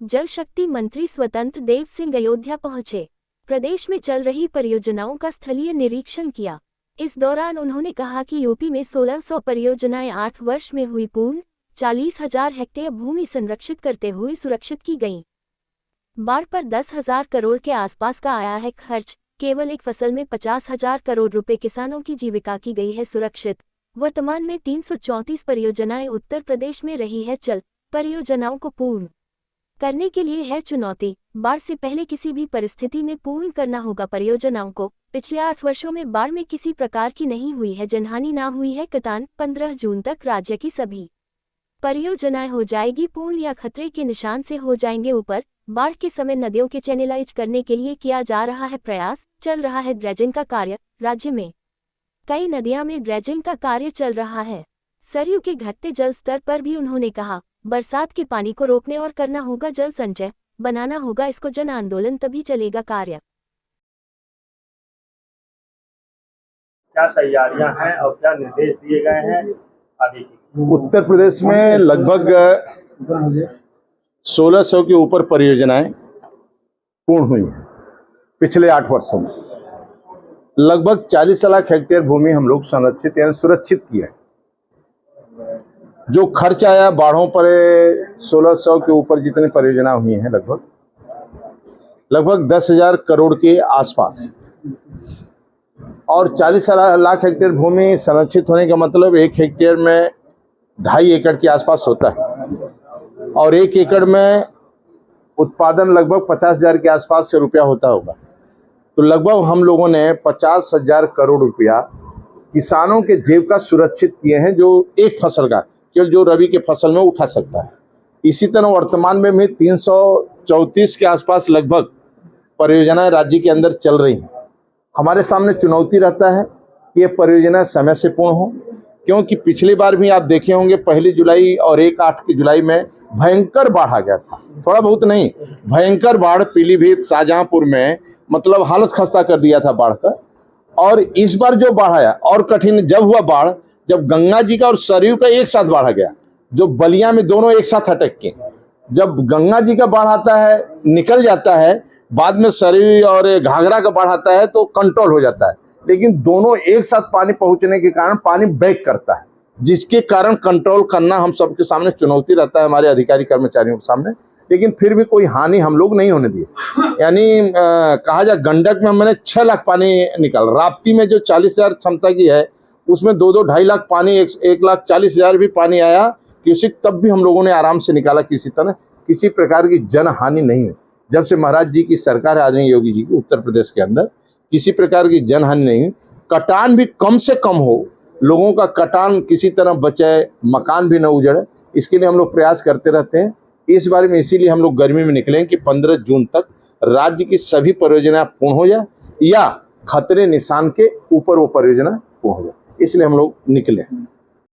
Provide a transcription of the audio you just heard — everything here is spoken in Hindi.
जल शक्ति मंत्री स्वतंत्र देव सिंह अयोध्या पहुंचे। प्रदेश में चल रही परियोजनाओं का स्थलीय निरीक्षण किया। इस दौरान उन्होंने कहा कि यूपी में 1600 परियोजनाएं 8 वर्ष में हुई पूर्ण, 40,000 हेक्टेयर भूमि संरक्षित करते हुए सुरक्षित की गईं। बाढ़ पर 10,000 करोड़ के आसपास का आया है खर्च। केवल एक फसल में 50,000 करोड़ रुपए किसानों की जीविका की गई है सुरक्षित। वर्तमान में 334 परियोजनाएं उत्तर प्रदेश में रही है चल। परियोजनाओं को पूर्ण करने के लिए है चुनौती। बाढ़ से पहले किसी भी परिस्थिति में पूर्ण करना होगा परियोजनाओं को। पिछले 8 वर्षों में बाढ़ में किसी प्रकार की नहीं हुई है जनहानि, ना हुई है कटान। 15 जून तक राज्य की सभी परियोजनाएं हो जाएगी पूर्ण या खतरे के निशान से हो जाएंगे ऊपर। बाढ़ के समय नदियों के चैनलाइज करने के लिए किया जा रहा है प्रयास। चल रहा है ड्रेजिंग का कार्य। राज्य में कई नदियां में ड्रेजिंग का कार्य चल रहा है। सरयू के घटते जल स्तर पर भी उन्होंने कहा, बरसात के पानी को रोकने और करना होगा जल संचय, बनाना होगा इसको जन आंदोलन, तभी चलेगा कार्य। क्या तैयारियां हैं और क्या निर्देश दिए गए हैं आदि? उत्तर प्रदेश में लगभग 1600 के ऊपर परियोजनाएं पूर्ण हुई हैं पिछले 8 वर्षों में। लगभग 40 लाख हेक्टेयर भूमि हम लोग संरक्षित यानी सुरक्षित की है। जो खर्च आया बाढ़ों पर 1600 के ऊपर जितनी परियोजना हुई हैं लगभग 10,000 करोड़ के आसपास, और 40 लाख हेक्टेयर भूमि संरक्षित होने का मतलब 1 हेक्टेयर में 2.5 एकड़ के आसपास होता है, और 1 एकड़ में उत्पादन लगभग 50,000 के आसपास से रुपया होता होगा। तो लगभग हम लोगों ने 50,000 करोड़ रुपया किसानों के जेब का सुरक्षित किए हैं, जो एक फसल का केवल जो रबी के फसल में उठा सकता है। इसी तरह वर्तमान में भी 334 के आसपास लगभग परियोजनाएं राज्य के अंदर चल रही हैं। हमारे सामने चुनौती रहता है कि ये परियोजना समय से पूर्ण हो, क्योंकि पिछली बार भी आप देखे होंगे 1 जुलाई और 1-8 की जुलाई में भयंकर बाढ़ आ गया था। थोड़ा बहुत नहीं, भयंकर बाढ़ पीलीभीत, शाहजहांपुर में मतलब हालत खस्ता कर दिया था बाढ़ का। और इस बार जो बाढ़ आया और कठिन जब हुआ बाढ़, जब गंगा जी का और सरयू का एक साथ बाढ़ आ गया, जो बलिया में दोनों एक साथ अटक के, जब गंगा जी का बाढ़ आता है निकल जाता है, बाद में सरयू और घाघरा का बाढ़ आता है तो कंट्रोल हो जाता है, लेकिन दोनों एक साथ पानी पहुंचने के कारण पानी बैक करता है, जिसके कारण कंट्रोल करना हम सबके सामने चुनौती रहता है, हमारे अधिकारी कर्मचारियों के सामने। लेकिन फिर भी कोई हानि हम लोग नहीं होने दिए। यानी कहा जाए गंडक में हमने 6 लाख पानी निकाल, राप्ती में जो 40,000 क्षमता की है उसमें 2-2-2.5 लाख पानी, 1,40,000 भी पानी आया क्यूसेक, तब भी हम लोगों ने आराम से निकाला। किसी तरह किसी प्रकार की जन हानि नहीं हुई। जब से महाराज जी की सरकार आदरणीय योगी जी की उत्तर प्रदेश के अंदर किसी प्रकार की जन हानि नहीं हुई। कटान भी कम से कम हो, लोगों का कटान किसी तरह बचे, मकान भी न उजड़े, इसके लिए हम लोग प्रयास करते रहते हैं। इस बारे में इसीलिए हम लोग गर्मी में निकले कि 15 जून तक राज्य की सभी परियोजना पूर्ण हो जाए या खतरे निशान के ऊपर वो परियोजना पूर्ण हो जाए, इसलिए हम लोग निकले हैं।